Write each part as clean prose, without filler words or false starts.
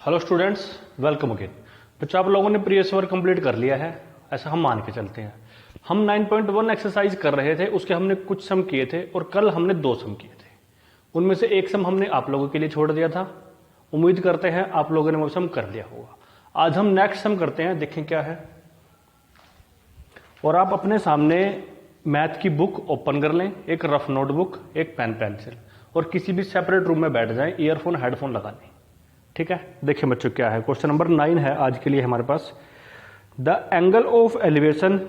Hello students, welcome again. बच्चों, आप लोगों ने प्रीवियस वर्क कंप्लीट कर लिया है, ऐसा हम मान के चलते हैं। हम 9.1 एक्सरसाइज कर रहे थे, उसके हमने कुछ सम किए थे और कल हमने 2 सम किए थे। उनमें से एक सम हमने आप लोगों के लिए छोड़ दिया था। उम्मीद करते हैं आप लोगों ने वो सम कर लिया होगा। आज हम नेक्स्ट सम करते हैं, देखें क्या है। और आप अपने सामने मैथ की बुक ओपन कर लें, एक रफ नोटबुक, एक पेन पेंसिल, और किसी भी सेपरेट रूम में बैठ जाएं, ईयरफोन हेडफोन लगा लें। ठीक है, देखिए बच्चों क्या है। क्वेश्चन नंबर 9 है आज के लिए हमारे पास। The angle of elevation,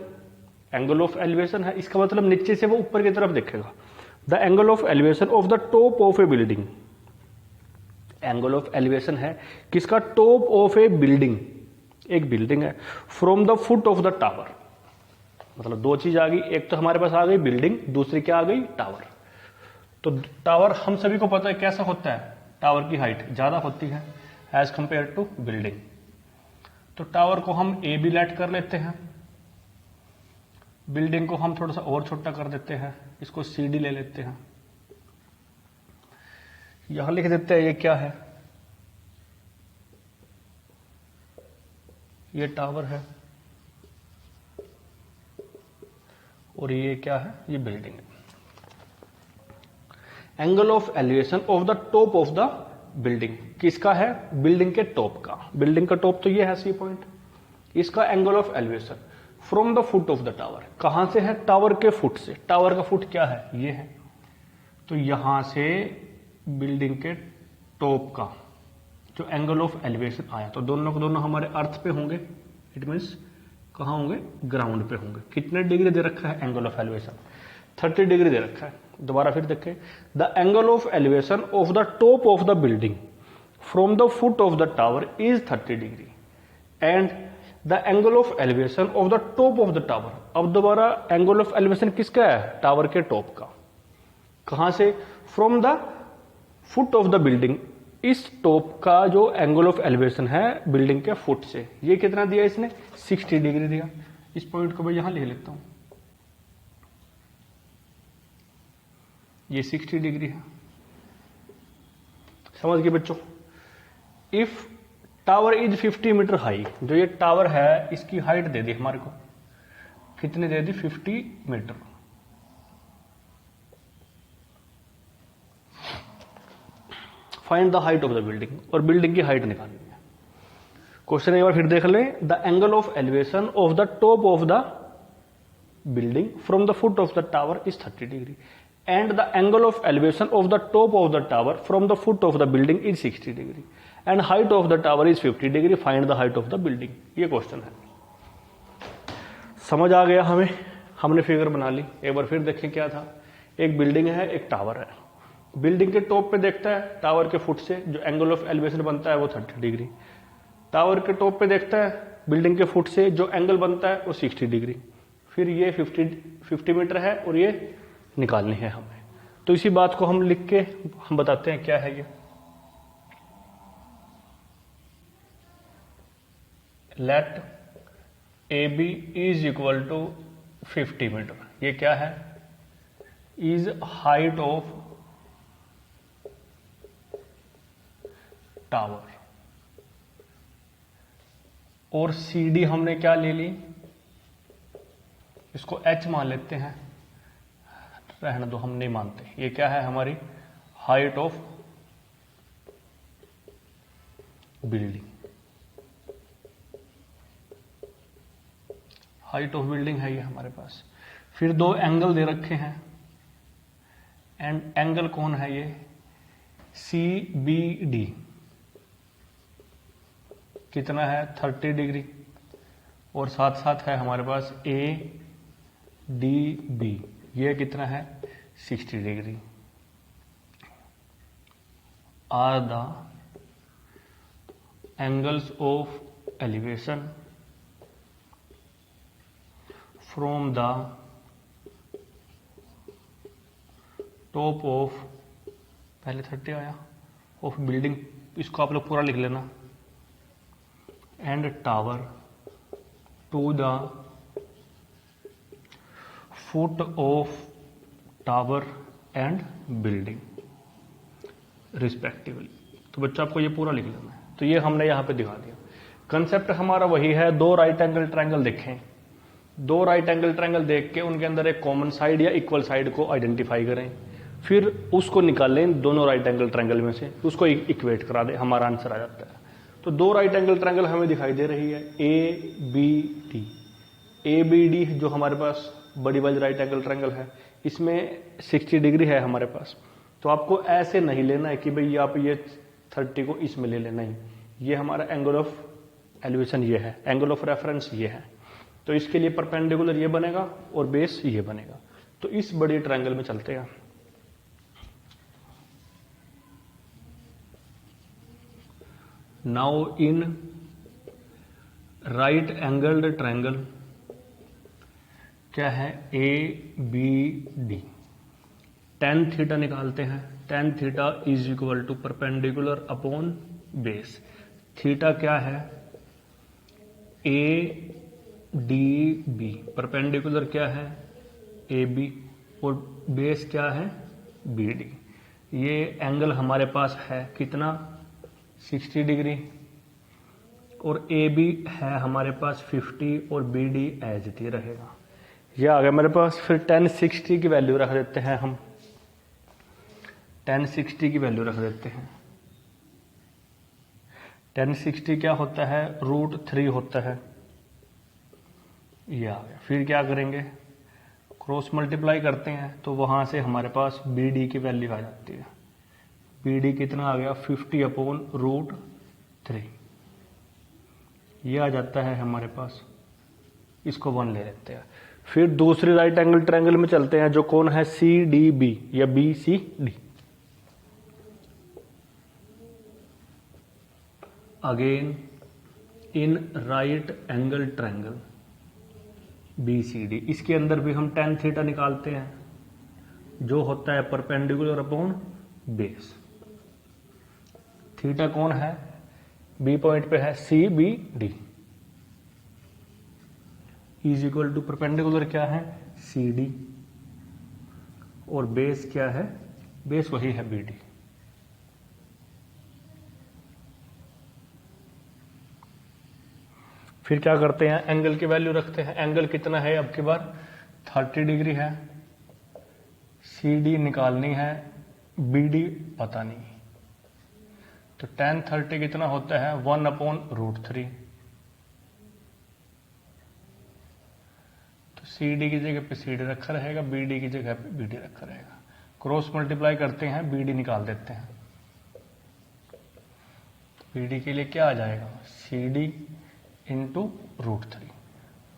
angle of elevation है, इसका मतलब नीचे से वो ऊपर की तरफ देखेगा। The angle of elevation of the top of A building, angle of elevation है किसका? टॉप ऑफ ए बिल्डिंग, एक बिल्डिंग है, from the foot of the tower. मतलब दो चीज आ गई, एक तो हमारे पास आ गई बिल्डिंग, दूसरी क्या आ गई? टावर। तो टावर हम सभी को पता है कैसा होता है, टावर की हाइट ज्यादा होती है एज कंपेयर टू बिल्डिंग। तो टावर को हम ए भी लेट कर लेते हैं, बिल्डिंग को हम थोड़ा सा और छोटा कर देते हैं, इसको सी डी ले लेते हैं। यहां लिख देते हैं ये क्या है, ये टावर है और ये क्या है? ये बिल्डिंग है। Angle of elevation of the top of the building किसका है? बिल्डिंग के टॉप का। बिल्डिंग का टॉप तो ये है सी पॉइंट, इसका angle of elevation from the foot of the tower, कहां से है? टावर के फुट से। टावर का फुट क्या है? ये है। तो यहां से बिल्डिंग के टॉप का जो एंगल ऑफ एलिवेशन आया, तो दोनों को दोनों हमारे अर्थ पे होंगे, इट मीन्स कहां होंगे? ग्राउंड पे होंगे। कितने डिग्री दे रखा है एंगल ऑफ एलिवेशन? 30 डिग्री दे रखा है। दोबारा फिर देखें, the angle of elevation of the top of the building from the foot of the tower is 30 degree and the angle of elevation of the top of the tower. अब दोबारा angle of elevation किसका है? Tower के top का। कहां से? From the foot of the building, इस top का जो एंगल ऑफ एलिवेशन है बिल्डिंग के फुट से, ये कितना दिया इसने? 60 डिग्री दिया। इस पॉइंट को मैं यहां लिख लेता हूं, ये 60 डिग्री है। समझ गए बच्चों? If tower is 50 metre high, जो ये टावर है इसकी हाइट दे दी हमारे को, कितनी दे दी? 50 metre. Find the height of the building, और बिल्डिंग की हाइट निकालनी है। क्वेश्चन एक बार फिर देख लें। The angle of elevation of the top of the building from the foot of the tower is 30 degree and the angle of elevation of the top of the tower from the foot of the building is 60 degree and height of the tower is 50 degree. Find the height of the building. ये question है। समझ आ गया हमें? हमने figure बना ली। एक बार फिर देखें क्या था। एक बिल्डिंग है, एक टावर है। बिल्डिंग के टॉप पे देखता है, टावर के फुट से जो एंगल ऑफ एलिवेशन बनता है वो 30 डिग्री। टावर के टॉप पे देखता है, बिल्डिंग के फुट से जो एंगल बनता है वो 60 डिग्री। फिर ये 50 मीटर है और ये निकालनी है हमें। तो इसी बात को हम लिख के हम बताते हैं क्या है ये। Let A B is equal to 50 metre. ये क्या है? Is height of tower. और सी डी हमने क्या ले ली? इसको एच मान लेते हैं, रहने दो, हम नहीं मानते। ये क्या है हमारी? Height of building. Height of building है ये हमारे पास। फिर दो एंगल दे रखे हैं, एंड एंगल कौन है ये? C B D. कितना है? 30 डिग्री। और साथ साथ है हमारे पास ए डी बी, ये कितना है? 60 degree. Are the angles of elevation from the top of, पहले 30 आया, ऑफ बिल्डिंग, इसको आप लोग पूरा लिख लेना, and tower to the foot of tower and building respectively. तो बच्चा आपको ये पूरा लिख लेना है। तो ये हमने यहाँ पे दिखा दिया। कंसेप्ट हमारा वही है, दो राइट एंगल ट्रायंगल देखें, दो राइट एंगल ट्रायंगल देख के उनके अंदर एक कॉमन साइड या इक्वल साइड को आइडेंटिफाई करें, फिर उसको निकालें दोनों राइट एंगल ट्रायंगल में से, उसको इक्वेट करा दें, हमारा आंसर आ जाता है। तो दो राइट एंगल ट्रायंगल हमें दिखाई दे रही है A B D. A B D जो हमारे पास बड़ी वाली राइट एंगल ट्रायंगल है, इसमें 60 डिग्री है हमारे पास। तो आपको ऐसे नहीं लेना है कि भाई आप ये 30 को इसमें ले लेना ही, ये हमारा एंगल ऑफ एलिवेशन ये है, एंगल ऑफ रेफरेंस ये है। तो इसके लिए परपेंडिकुलर ये बनेगा और बेस ये बनेगा। तो इस बड़ी ट्रायंगल में चलते हैं। Now in right angled triangle क्या है, A B D, tan theta निकालते हैं। tan theta is equal to perpendicular upon base. Theta क्या है, ए डी बी, परपेंडिकुलर क्या है, ए बी, और बेस क्या है, बी डी। ये एंगल हमारे पास है कितना, 60 डिग्री, और ए बी है हमारे पास 50 और बी डी एज इट रहेगा। ये आ गया मेरे पास। फिर tan 60 की वैल्यू रख देते हैं हम, tan 60 की वैल्यू रख देते हैं। tan 60 क्या होता है, √3 होता है। ये आ गया। फिर क्या करेंगे, क्रॉस मल्टीप्लाई करते हैं, तो वहां से हमारे पास बी डी की वैल्यू आ जाती है। बी डी कितना आ गया, 50 अपॉन √3, ये आ जाता है हमारे पास। इसको 1 ले लेते हैं। फिर दूसरी राइट एंगल ट्रायंगल में चलते हैं, जो कौन है, सी डी बी या B C D. Again in right angle triangle B C D, इसके अंदर भी हम tan थीटा निकालते हैं, जो होता है परपेंडिकुलर अपॉन बेस। थीटा कौन है, बी पॉइंट पे है, C B D is equal to perpendicular क्या है, सी डी, और बेस क्या है, बेस वही है बी डी। फिर क्या करते हैं, एंगल की वैल्यू रखते हैं। एंगल कितना है, अब की बार 30 डिग्री है। सी डी निकालनी है, बी डी पता नहीं, तो tan 30 कितना होता है, 1 अपॉन √3। तो सी डी की जगह पे सी डी रखा रहेगा, बी डी की जगह पे बी डी रखा रहेगा। क्रॉस मल्टीप्लाई करते हैं, बी डी निकाल देते हैं। बी डी के लिए क्या आ जाएगा, सी डी इंटू √3।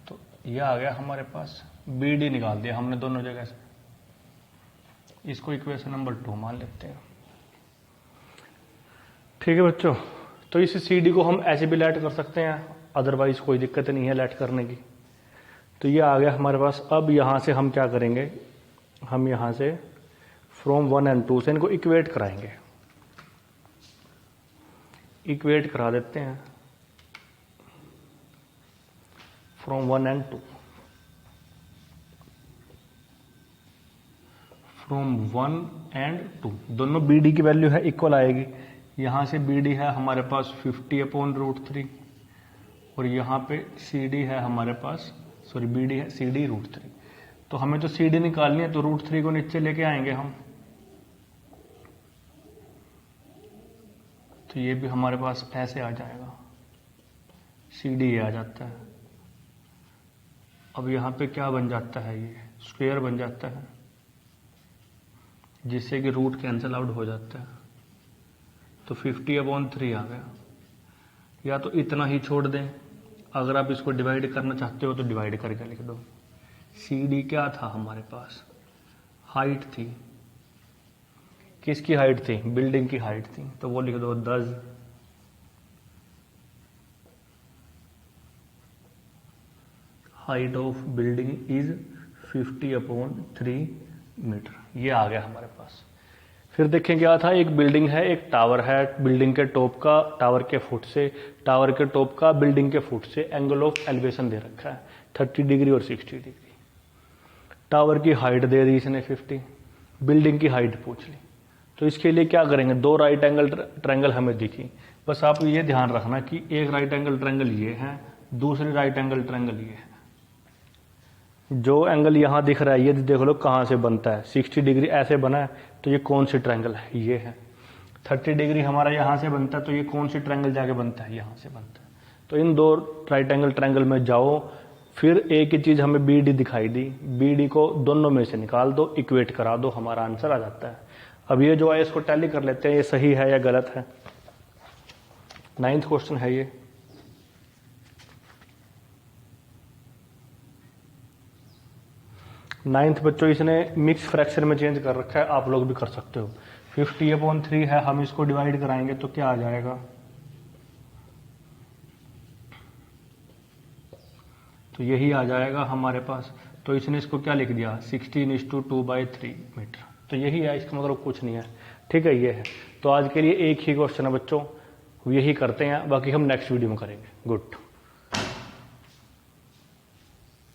तो यह आ गया हमारे पास, बी डी निकाल दिया हमने दोनों जगह से। इसको इक्वेशन नंबर 2 मान लेते हैं। ठीक है बच्चों, तो इस सी डी को हम ऐसे भी लेट कर सकते हैं, अदरवाइज कोई दिक्कत नहीं है लेट करने की। तो ये आ गया हमारे पास। अब यहां से हम क्या करेंगे, हम यहां से फ्रॉम 1 and 2 से इनको इक्वेट कराएंगे। इक्वेट करा देते हैं फ्रॉम 1 and 2। फ्रॉम 1 and 2 दोनों बी डी की वैल्यू है इक्वल आएगी। यहां से बी डी है हमारे पास 50 अपॉन √3, और यहां पे सी डी है हमारे पास, सॉरी बी डी है सी डी √3। तो हमें तो सी डी निकालनी है, तो √3 को नीचे लेके आएंगे हम। तो ये भी हमारे पास ऐसे आ जाएगा, सी डी आ जाता है। अब यहां पे क्या बन जाता है, ये स्क्वायर बन जाता है, जिससे कि रूट कैंसिल आउट हो जाता है। तो 50 अपॉन 3 आ गया। या तो इतना ही छोड़ दें, अगर आप इसको डिवाइड करना चाहते हो तो डिवाइड करके लिख दो। सी डी क्या था हमारे पास, हाइट थी। किसकी हाइट थी, बिल्डिंग की हाइट थी, तो वो लिख दो 10। Height of building is 50 upon 3 metre. ये आ गया हमारे पास। फिर देखें क्या था, एक बिल्डिंग है, एक टावर है। बिल्डिंग के टॉप का टावर के फुट से, टावर के टॉप का बिल्डिंग के फुट से एंगल ऑफ एलिवेशन दे रखा है 30 डिग्री और 60 डिग्री। टावर की हाइट दे दी इसने 50, बिल्डिंग की हाइट पूछ ली। तो इसके लिए क्या करेंगे, दो राइट एंगल ट्रायंगल हमें दिखी, बस आप ये ध्यान रखना कि एक राइट एंगल ट्रायंगल ये है, दूसरी राइट एंगल ट्रायंगल ये है। जो एंगल यहाँ दिख रहा है ये देख लो कहाँ से बनता है, 60 डिग्री ऐसे बना है, तो ये कौन सी ट्रायंगल है, ये है। 30 डिग्री हमारा यहाँ से बनता है, तो ये कौन सी ट्रायंगल जाके बनता है, यहाँ से बनता है। तो इन दो राइट एंगल ट्रायंगल में जाओ, फिर एक ही चीज हमें बी डी दिखाई दी, बी डी को दोनों में से निकाल दो, इक्वेट करा दो, हमारा आंसर आ जाता है। अब ये जो है इसको टैली कर लेते हैं, ये सही है या गलत है। 9th क्वेश्चन है ये। नाइन्थ बच्चों इसने मिक्स फ्रैक्शन में चेंज कर रखा है, आप लोग भी कर सकते हो। 50/3 है, हम इसको डिवाइड कराएंगे तो क्या आ जाएगा, तो यही आ जाएगा हमारे पास। तो इसने इसको क्या लिख दिया, 16:2/3 मीटर। तो यही है, इसका मतलब कुछ नहीं है। ठीक है, ये है। तो आज के लिए एक ही क्वेश्चन है बच्चों, यही करते हैं, बाकी हम नेक्स्ट वीडियो में करेंगे। गुड।